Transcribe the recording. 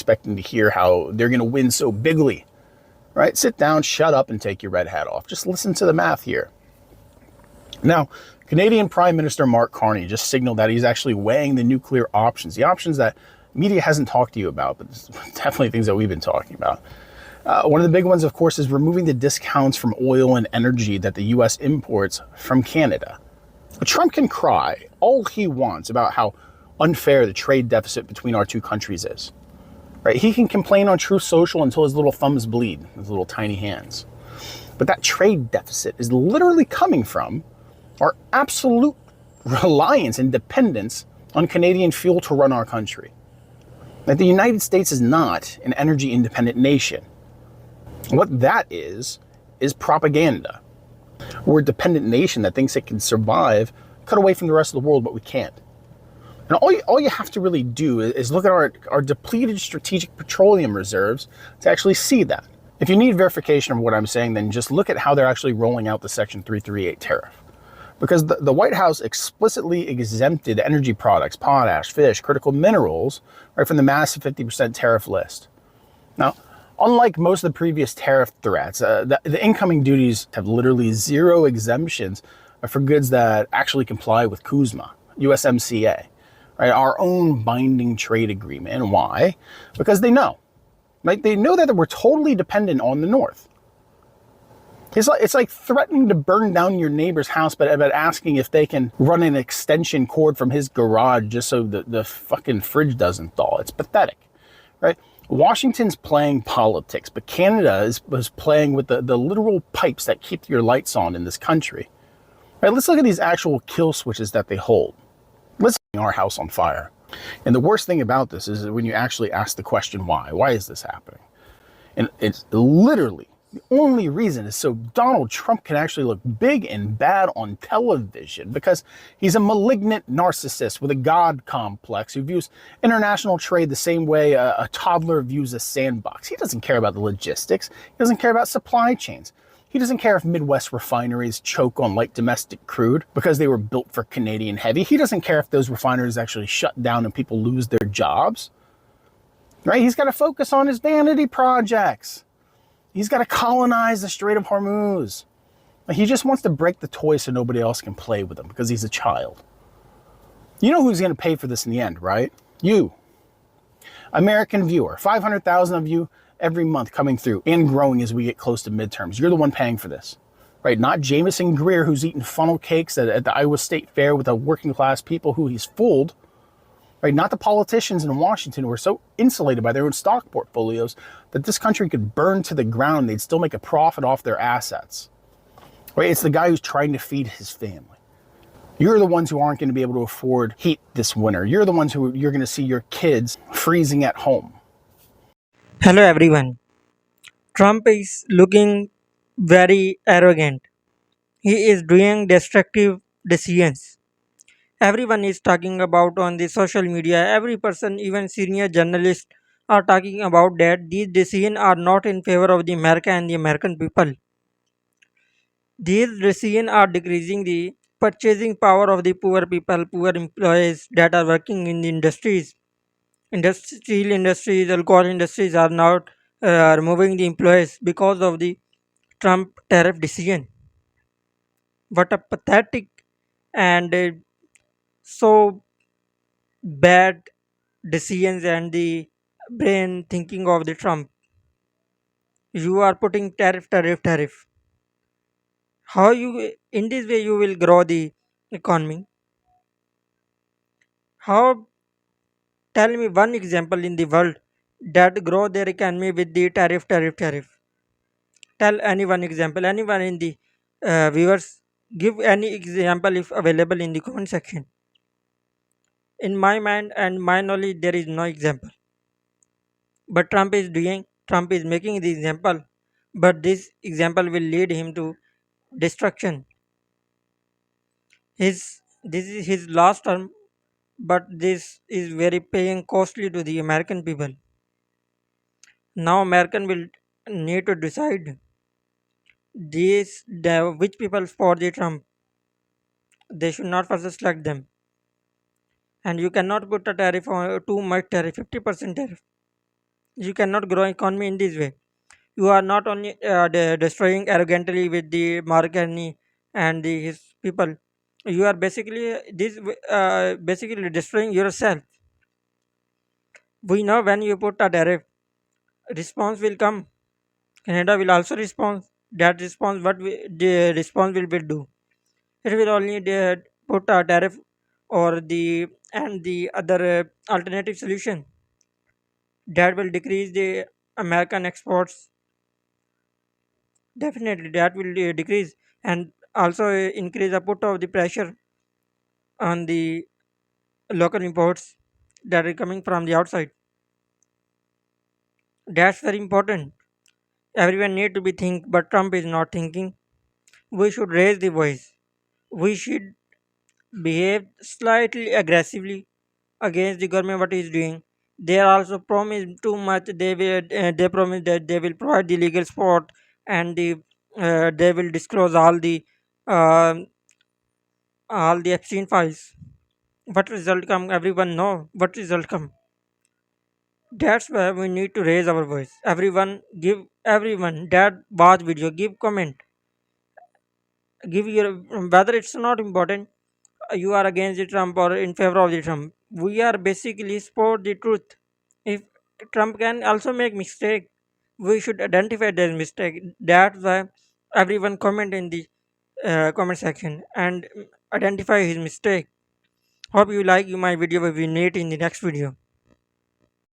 expecting to hear how they're going to win so bigly, right? Sit down, shut up, and take your red hat off. Just listen to the math here. Now, Canadian Prime Minister Mark Carney just signaled that he's actually weighing the nuclear options, the options that media hasn't talked to you about, but definitely things that we've been talking about. One of the big ones, of course, is removing the discounts from oil and energy that the U.S. imports from Canada. But Trump can cry all he wants about how unfair the trade deficit between our two countries is. Right? He can complain on Truth Social until his little thumbs bleed, his little tiny hands. But that trade deficit is literally coming from our absolute reliance and dependence on Canadian fuel to run our country. Like, the United States is not an energy independent nation. What that is propaganda. We're a dependent nation that thinks it can survive, cut away from the rest of the world, but we can't. And all you have to really do is look at our depleted strategic petroleum reserves to actually see that. If you need verification of what I'm saying, then just look at how they're actually rolling out the Section 338 tariff. Because the White House explicitly exempted energy products, potash, fish, critical minerals, right, from the massive 50% tariff list. Now, unlike most of the previous tariff threats, the incoming duties have literally zero exemptions for goods that actually comply with CUSMA, USMCA, right, our own binding trade agreement. And why? Because they know, right? They know that we're totally dependent on the North. It's like threatening to burn down your neighbor's house, but asking if they can run an extension cord from his garage just so the fucking fridge doesn't thaw. It's pathetic, right? Washington's playing politics, but Canada was playing with the literal pipes that keep your lights on in this country. Right, let's look at these actual kill switches that they hold. Let's set our house on fire. And the worst thing about this is when you actually ask the question, why? Why is this happening? And it's literally the only reason is so Donald Trump can actually look big and bad on television, because he's a malignant narcissist with a God complex who views international trade the same way a toddler views a sandbox. He doesn't care about the logistics. He doesn't care about supply chains. He doesn't care if Midwest refineries choke on light domestic crude because they were built for Canadian heavy. He doesn't care if those refineries actually shut down and people lose their jobs. Right? He's got to focus on his vanity projects. He's got to colonize the Strait of Hormuz. He just wants to break the toy so nobody else can play with him because he's a child. You know who's going to pay for this in the end, right? You. American viewer. 500,000 of you every month coming through and growing as we get close to midterms. You're the one paying for this, right? Not Jameson Greer, who's eating funnel cakes at the Iowa State Fair with the working class people who he's fooled. Right? Not the politicians in Washington who are so insulated by their own stock portfolios that this country could burn to the ground and they'd still make a profit off their assets. Right? It's the guy who's trying to feed his family. You're the ones who aren't going to be able to afford heat this winter. You're the ones who you're going to see your kids freezing at home. Hello everyone. Trump is looking very arrogant. He is doing destructive decisions. Everyone is talking about on the social media. Every person, even senior journalists, are talking about that these decisions are not in favor of the America and the American people. These decisions are decreasing the purchasing power of the poor people, poor employees that are working in the industries. Steel industries, alcohol industries are now removing the employees because of the Trump tariff decision. What a pathetic and so bad decisions and the brain thinking of the Trump. You are putting tariff, tariff, tariff. How you in this way you will grow the economy? How, tell me one example in the world that grow their economy with the tariff, tariff, tariff. Tell any one example. Anyone in the viewers, give any example if available in the comment section. In my mind and my knowledge, there is no example. But Trump is making the example, but this example will lead him to destruction. This is his last term, but this is very paying costly to the American people. Now American will need to decide which people for the Trump. They should not further select them. And you cannot put a tariff on too much tariff, 50% tariff. You cannot grow economy in this way. You are not only destroying arrogantly with the Mark Carney and his people. You are basically basically destroying yourself. We know when you put a tariff, response will come. Canada will also respond. That response, the response will do? It will only put a tariff or the other alternative solution that will decrease the American exports. Definitely, that will decrease and also increase the put of the pressure on the local imports that are coming from the outside. That's very important. Everyone need to be think, but Trump is not thinking. We should raise the voice. We should behave slightly aggressively against the government what is doing. They are also promised too much. They promise that they will provide the legal support and they will disclose um all the Epstein files. What result come? Everyone know what result come. That's why we need to raise our voice. Everyone that watch video give comment, give your whether it's not important. You are against the Trump or in favor of the Trump. We are basically support the truth. If Trump can also make mistake, we should identify that mistake. That's why everyone comment in the comment section and identify his mistake. Hope you like my video. We will meet in the next video.